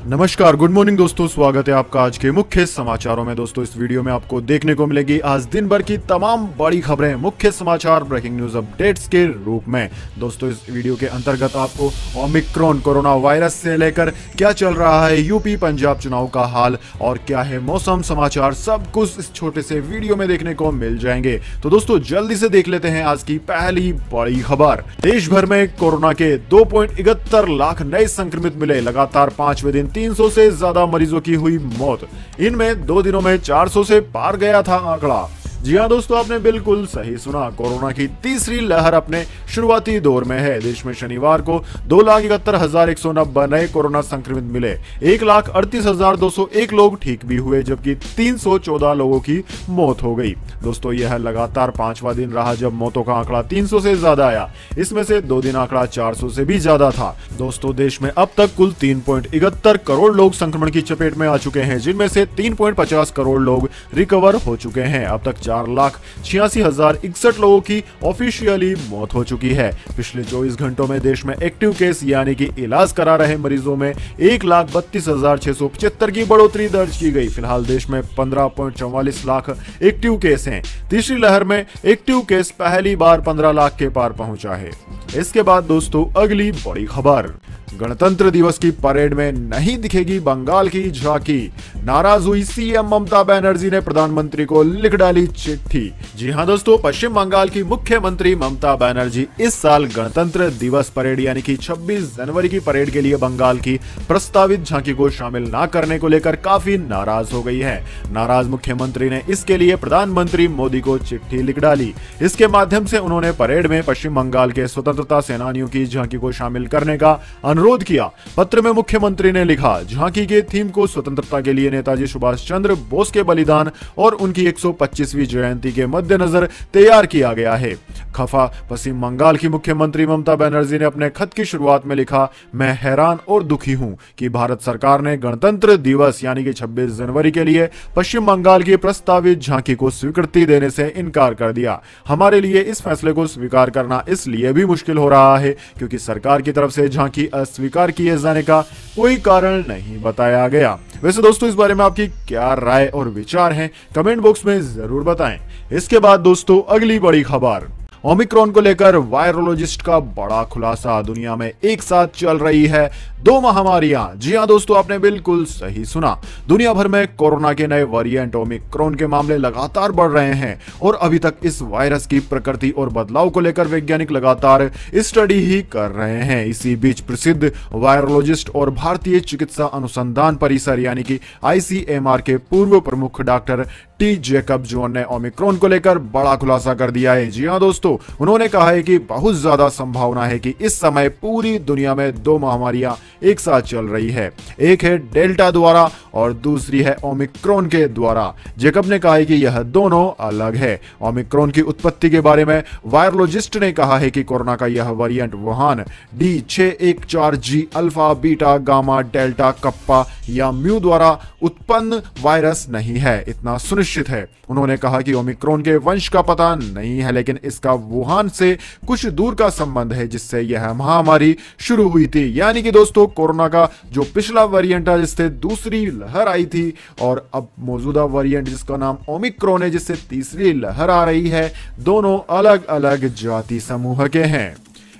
नमस्कार, good morning दोस्तों। स्वागत है आपका आज के मुख्य समाचारों में। दोस्तों, इस वीडियो में आपको देखने को मिलेगी आज दिन भर की तमाम बड़ी खबरें, मुख्य समाचार, ब्रेकिंग न्यूज अपडेट्स के रूप में। दोस्तों, इस वीडियो के अंतर्गत आपको ओमिक्रॉन कोरोना वायरस से लेकर क्या चल रहा है यूपी पंजाब चुनाव का हाल और क्या है मौसम समाचार, सब कुछ इस छोटे से वीडियो में देखने को मिल जाएंगे। तो दोस्तों, जल्दी से देख लेते हैं आज की पहली बड़ी खबर। देश भर में कोरोना के 2.71 लाख नए संक्रमित मिले। लगातार 5वें दिन 300 से ज्यादा मरीजों की हुई मौत। इनमें 2 दिनों में 400 से पार गया था आंकड़ा। जी हाँ दोस्तों, आपने बिल्कुल सही सुना। कोरोना की तीसरी लहर अपने शुरुआती दौर में है। देश में शनिवार को 2,71,190 नए कोरोना संक्रमित मिले। 1,38,201 लोग ठीक भी हुए, जबकि 314 लोगों की मौत हो गई। दोस्तों, यह लगातार 5वां दिन रहा जब मौतों का आंकड़ा 300 से ज्यादा आया। इसमें से 2 दिन आंकड़ा 400 से भी ज्यादा था। दोस्तों, देश में अब तक कुल 3.71 करोड़ लोग संक्रमण की चपेट में आ चुके हैं, जिनमें से 3.50 करोड़ लोग रिकवर हो चुके हैं। अब तक 4,86,061 लोगों की ऑफिशियली मौत हो चुकी है। पिछले 24 घंटों में देश में एक्टिव केस यानी कि इलाज करा रहे मरीजों में 1,32,675 की बढ़ोतरी दर्ज की गई। फिलहाल देश में 15.44 लाख एक्टिव केस हैं। तीसरी लहर में एक्टिव केस पहली बार 15 लाख के पार पहुंचा है। इसके बाद दोस्तों, अगली बड़ी खबर। गणतंत्र दिवस की परेड में नहीं दिखेगी बंगाल की झांकी। नाराज हुई सीएम ममता बनर्जी ने प्रधानमंत्री को लिख डाली चिट्ठी। जी हां दोस्तों, पश्चिम बंगाल की मुख्यमंत्री ममता बनर्जी इस साल गणतंत्र दिवस परेड यानी कि 26 जनवरी की परेड के लिए बंगाल की प्रस्तावित झांकी को शामिल न करने को लेकर काफी नाराज हो गई है। नाराज मुख्यमंत्री ने इसके लिए प्रधानमंत्री मोदी को चिट्ठी लिख डाली। इसके माध्यम से उन्होंने परेड में पश्चिम बंगाल के स्वतंत्रता सेनानियों की झांकी को शामिल करने का अनुरोध किया। पत्र में मुख्यमंत्री ने लिखा, झांकी के थीम को स्वतंत्रता के लिए नेताजी सुभाष चंद्र बोस के बलिदान और उनकी 125वीं जयंती के मद्देनजर तैयार किया गया है। खफा पश्चिम बंगाल की मुख्यमंत्री ममता बनर्जी ने अपने खत की शुरुआत में लिखा, मैं हैरान और दुखी हूं कि भारत सरकार ने गणतंत्र दिवस यानी कि 26 जनवरी के लिए पश्चिम बंगाल की प्रस्तावित झांकी को स्वीकृति देने से इनकार कर दिया। हमारे लिए इस फैसले को स्वीकार करना इसलिए भी मुश्किल हो रहा है क्योंकि सरकार की तरफ से झांकी स्वीकार किए जाने का कोई कारण नहीं बताया गया। वैसे दोस्तों, इस बारे में आपकी क्या राय और विचार हैं, कमेंट बॉक्स में जरूर बताएं। इसके बाद दोस्तों, अगली बड़ी खबर। ओमिक्रॉन को लेकर वायरोलॉजिस्ट का बड़ा खुलासा। दुनिया में एक साथ चल रही है 2 महामारियां। जी हां दोस्तों, आपने बिल्कुल सही सुना। दुनिया भर में कोरोना के नए वेरिएंट ओमिक्रॉन के मामले लगातार बढ़ रहे हैं और अभी तक इस वायरस की प्रकृति और बदलाव को लेकर वैज्ञानिक लगातार स्टडी ही कर रहे हैं। इसी बीच प्रसिद्ध वायरोलॉजिस्ट और भारतीय चिकित्सा अनुसंधान परिसर यानी कि ICMR के पूर्व प्रमुख डॉक्टर टी जैकब जॉन ने ओमिक्रॉन को लेकर बड़ा खुलासा कर दिया है। जी हां दोस्तों, उन्होंने कहा है कि बहुत ज्यादा संभावना है कि इस समय पूरी दुनिया में 2 महामारियां एक साथ चल रही है। एक है डेल्टा द्वारा और दूसरी है ओमिक्रॉन के द्वारा। जैकब ने कहा है कि यह दोनों अलग है। ओमिक्रॉन की उत्पत्ति के बारे में वायरोलॉजिस्ट ने कहा है कि कोरोना का यह variant Wuhan D614G alpha beta gamma delta kappa या म्यू द्वारा उत्पन्न वायरस नहीं है, इतना सुनिश्चित है। उन्होंने कहा कि ओमिक्रॉन के वंश का पता नहीं है, लेकिन इसका वुहान से कुछ दूर का संबंध है जिससे यह महामारी शुरू हुई थी। यानी कि दोस्तों, कोरोना का जो पिछला वेरिएंट है जिससे दूसरी लहर आई थी और अब मौजूदा वेरिएंट जिसका नाम ओमिक्रॉन है जिससे तीसरी लहर आ रही है, दोनों अलग अलग जाति समूह के हैं।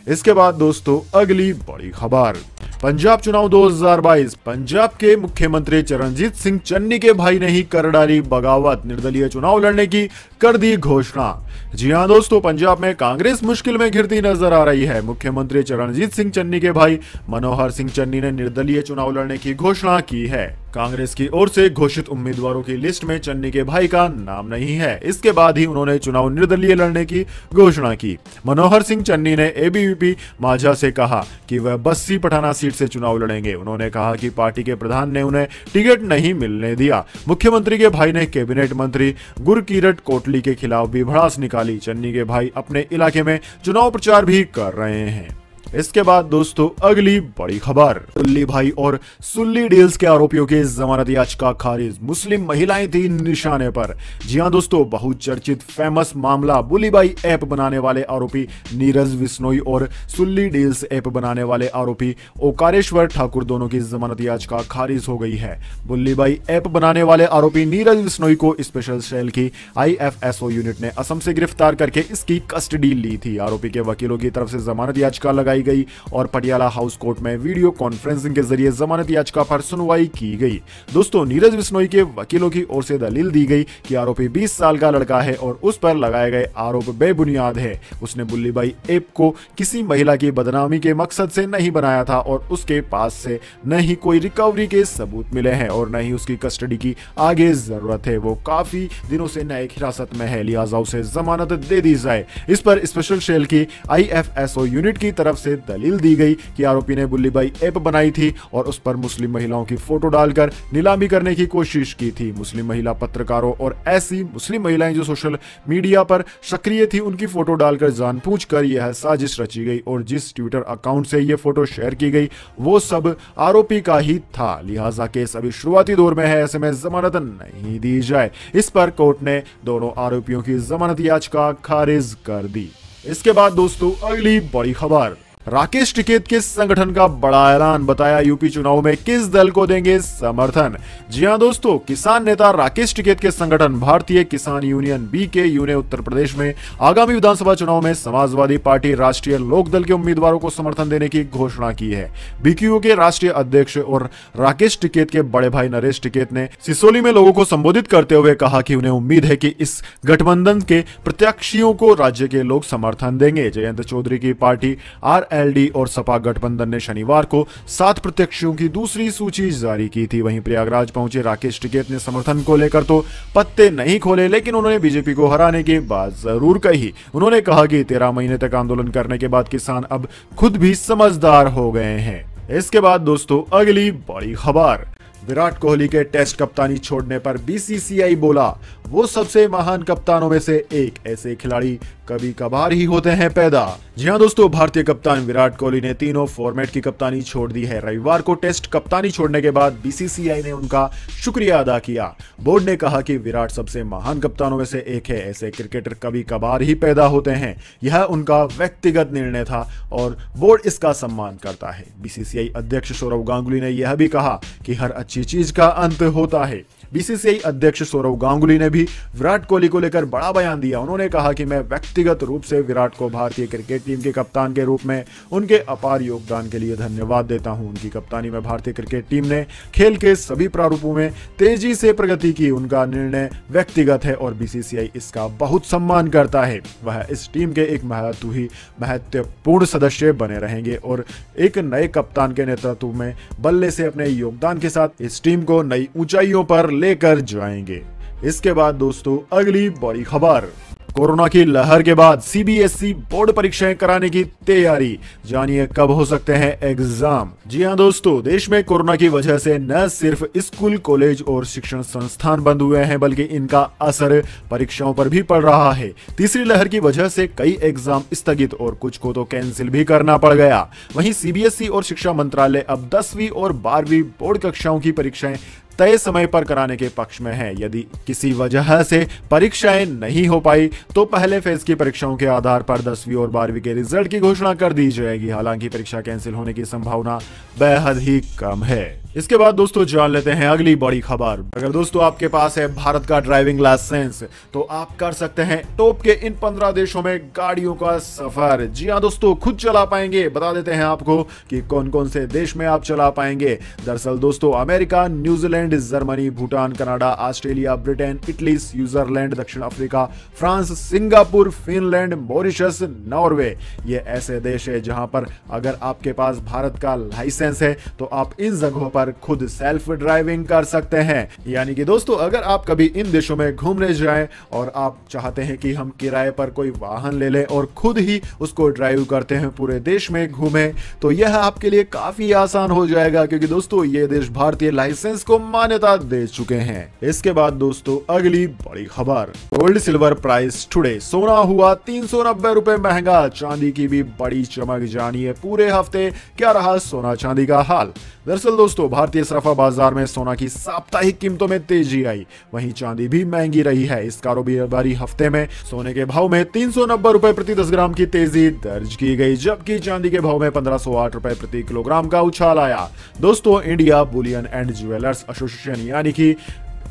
इसके बाद दोस्तों, अगली बड़ी खबर। पंजाब चुनाव 2022। पंजाब के मुख्यमंत्री चरणजीत सिंह चन्नी के भाई ने ही कर डाली बगावत। निर्दलीय चुनाव लड़ने की कर दी घोषणा। जी हां दोस्तों, पंजाब में कांग्रेस मुश्किल में घिरती नजर आ रही है। मुख्यमंत्री चरणजीत सिंह चन्नी के भाई मनोहर सिंह चन्नी ने निर्दलीय चुनाव लड़ने की घोषणा की है। कांग्रेस की ओर से घोषित उम्मीदवारों की लिस्ट में चन्नी के भाई का नाम नहीं है। इसके बाद ही उन्होंने चुनाव निर्दलीय लड़ने की घोषणा की। मनोहर सिंह चन्नी ने ABVP माझा से कहा कि वह बस्सी पठाना सीट से चुनाव लड़ेंगे। उन्होंने कहा कि पार्टी के प्रधान ने उन्हें टिकट नहीं मिलने दिया। मुख्यमंत्री के भाई ने कैबिनेट मंत्री गुरकीरत कोटली के खिलाफ भी भड़ास निकाली। चन्नी के भाई अपने इलाके में चुनाव प्रचार भी कर रहे हैं। इसके बाद दोस्तों अगली बड़ी खबर, सुल्ली भाई और सुल्ली डील्स के आरोपियों की जमानत याचिका खारिज, मुस्लिम महिलाएं थी निशाने पर। जी हां दोस्तों, बहुत चर्चित फेमस मामला बुल्ली भाई ऐप बनाने वाले आरोपी नीरज बिश्नोई और सुल्ली डील्स ऐप बनाने वाले आरोपी ओकारेश्वर ठाकुर दोनों की जमानत याचिका खारिज हो गई है। बुल्ली भाई ऐप बनाने वाले आरोपी नीरज बिश्नोई को स्पेशल सेल की IFSO यूनिट ने असम से गिरफ्तार करके इसकी कस्टडी ली थी। आरोपी के वकीलों की तरफ से जमानत याचिका लगाई गई और पटियाला हाउस कोर्ट में वीडियो कॉन्फ्रेंसिंग के जरिए जमानत याचिका पर सुनवाई की गई। दोस्तों, नीरज बिश्नोई के वकीलों की ओर से दलील दी गई कि आरोपी 20 साल का लड़का है और उस पर लगाए गए आरोप बेबुनियाद है। उसने बुल्ली भाई ऐप को किसी महिला की बदनामी के मकसद से नहीं बनाया था और उसके पास से न ही कोई रिकवरी के सबूत मिले हैं और न ही उसकी कस्टडी की आगे जरूरत है। वो काफी दिनों से न्यायिक हिरासत में है, लिहाजा उसे जमानत दे दी जाए। इस पर स्पेशल सेल की IFSO यूनिट की तरफ से दलील दी गई कि आरोपी ने बुल्ली भाई ऐप बनाई थी और उस पर मुस्लिम महिलाओं की फोटो डालकर नीलामी करने की कोशिश की थी। मुस्लिम महिला पत्रकारों और ऐसी मुस्लिम महिलाएं जो सोशल मीडिया पर सक्रिय थी उनकी फोटो डालकर जानबूझकर यह साजिश रची गई और जिस ट्विटर अकाउंट से यह फोटो शेयर की गई वो सब आरोपी का ही था। लिहाजा केस अभी शुरुआती दौर में है, ऐसे में जमानत नहीं दी जाए। इस पर कोर्ट ने दोनों आरोपियों की जमानत याचिका खारिज कर दी। इसके बाद दोस्तों अगली बड़ी खबर, राकेश टिकैत के संगठन का बड़ा ऐलान, बताया यूपी चुनाव में किस दल को देंगे समर्थन। जी हां दोस्तों, किसान नेता राकेश टिकैत के संगठन भारतीय किसान यूनियन BKU ने उत्तर प्रदेश में आगामी विधानसभा चुनाव में समाजवादी पार्टी राष्ट्रीय लोकदल के उम्मीदवारों को समर्थन देने की घोषणा की है। BKU के राष्ट्रीय अध्यक्ष और राकेश टिकैत के बड़े भाई नरेश टिकैत ने सिसोली में लोगों को संबोधित करते हुए कहा कि उन्हें उम्मीद है कि इस गठबंधन के प्रत्याशियों को राज्य के लोग समर्थन देंगे। जयंत चौधरी की पार्टी RLD और सपा गठबंधन ने शनिवार को 7 प्रत्याशियों की दूसरी सूची जारी की थी। वहीं प्रयागराज पहुंचे राकेश टिकैत ने समर्थन को लेकर तो पत्ते नहीं खोले, लेकिन उन्होंने बीजेपी को हराने की बात जरूर कही। उन्होंने कहा कि 13 महीने तक आंदोलन करने के बाद किसान अब खुद भी समझदार हो गए हैं। इसके बाद दोस्तों अगली बड़ी खबर, विराट कोहली के टेस्ट कप्तानी छोड़ने पर BCCI बोला वो सबसे महान कप्तानों में से एक, ऐसे खिलाड़ी कभी कभार ही होते हैं पैदा। जी हां दोस्तों, भारतीय कप्तान विराट कोहली ने तीनों फॉर्मेट की कप्तानी छोड़ दी है। रविवार को टेस्ट कप्तानी छोड़ने के बाद BCCI ने उनका शुक्रिया अदा किया। बोर्ड ने कहा कि विराट सबसे महान कप्तानों में से एक है, ऐसे क्रिकेटर कभी कभार ही पैदा होते हैं। यह उनका व्यक्तिगत निर्णय था और बोर्ड इसका सम्मान करता है। BCCI अध्यक्ष सौरव गांगुली ने यह भी कहा कि हर अच्छी चीज का अंत होता है। BCCI अध्यक्ष सौरव गांगुली ने भी विराट कोहली को लेकर बड़ा बयान दिया। उन्होंने कहा कि मैं व्यक्तिगत रूप से विराट को भारतीय क्रिकेट टीम के कप्तान के रूप में उनके अपार योगदान के लिए धन्यवाद देता हूं। उनकी कप्तानी में भारतीय क्रिकेट टीम ने खेल के सभी प्रारूपों में तेजी से प्रगति की। उनका निर्णय व्यक्तिगत है और BCCI इसका बहुत सम्मान करता है। वह इस टीम के एक महत्वपूर्ण सदस्य बने रहेंगे और एक नए कप्तान के नेतृत्व में बल्ले से अपने योगदान के साथ इस टीम को नई ऊंचाइयों पर लेकर जाएंगे। इसके बाद दोस्तों अगली बड़ी खबर, कोरोना की लहर के बाद CBSE बोर्ड परीक्षाएं कराने की तैयारी, जानिए कब हो सकते हैं एग्जाम। जी हां दोस्तों, देश में कोरोना की वजह से न सिर्फ स्कूल, कॉलेज और शिक्षण संस्थान बंद हुए हैं बल्कि इनका असर परीक्षाओं पर भी पड़ रहा है। तीसरी लहर की वजह से कई एग्जाम स्थगित और कुछ को तो कैंसिल भी करना पड़ गया। वहीं CBSE और शिक्षा मंत्रालय अब 10वीं और 12वीं बोर्ड कक्षाओं की परीक्षाएं तय समय पर कराने के पक्ष में है। यदि किसी वजह से परीक्षाएं नहीं हो पाई तो पहले फेज की परीक्षाओं के आधार पर 10वीं और 12वीं के रिजल्ट की घोषणा कर दी जाएगी। हालांकि परीक्षा कैंसिल होने की संभावना बेहद ही कम है। इसके बाद दोस्तों जान लेते हैं अगली बड़ी खबर। अगर दोस्तों आपके पास है भारत का ड्राइविंग लाइसेंस तो आप कर सकते हैं टॉप के इन 15 देशों में गाड़ियों का सफर। जी हाँ दोस्तों, खुद चला पाएंगे। बता देते हैं आपको कि कौन कौन से देश में आप चला पाएंगे। दरअसल दोस्तों America, New Zealand, Germany, Bhutan, Canada, Australia, Britain, Italy, Switzerland, दक्षिण Africa, France, Singapore, Finland, Mauritius, Norway, ये ऐसे देश है जहां पर अगर आपके पास भारत का लाइसेंस है तो आप इन जगहों पर कार खुद सेल्फ ड्राइविंग कर सकते हैं। यानी कि दोस्तों अगर आप कभी इन देशों में घूमने जाएं और आप चाहते हैं कि हम किराए पर कोई वाहन ले लें और खुद ही उसको ड्राइव करते हैं, पूरे देश में घूमें, तो यह आपके लिए काफी आसान हो जाएगा, क्योंकि दोस्तों ये देश भारतीय लाइसेंस को मान्यता दे चुके हैं। इसके बाद दोस्तों अगली बड़ी खबर, गोल्ड सिल्वर प्राइस टुडे। सोना हुआ 390 रुपए महंगा, चांदी की भी बड़ी चमक। जानिए पूरे हफ्ते क्या रहा सोना चांदी का हाल। दरअसल दोस्तों भारतीय सराफा बाजार में सोना की साप्ताहिक कीमतों में तेजी आई, वहीं चांदी भी महंगी रही है। इस कारोबारी हफ्ते में सोने के भाव में 390 रुपए प्रति 10 ग्राम की तेजी दर्ज की गई, जबकि चांदी के भाव में 1508 रुपए प्रति किलोग्राम का उछाल आया। दोस्तों India Boolean and jewellers association यानी कि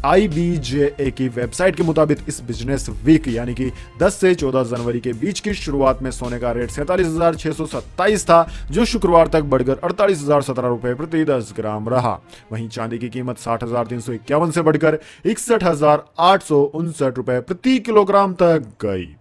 IBJA की वेबसाइट के मुताबिक इस बिजनेस वीक यानी कि 10 से 14 जनवरी के बीच की शुरुआत में सोने का रेट 47,627 था, जो शुक्रवार तक बढ़कर 48,017 रुपए प्रति 10 ग्राम रहा। वहीं चांदी की कीमत 60,351 से बढ़कर 61,859 रुपए प्रति किलोग्राम तक गई।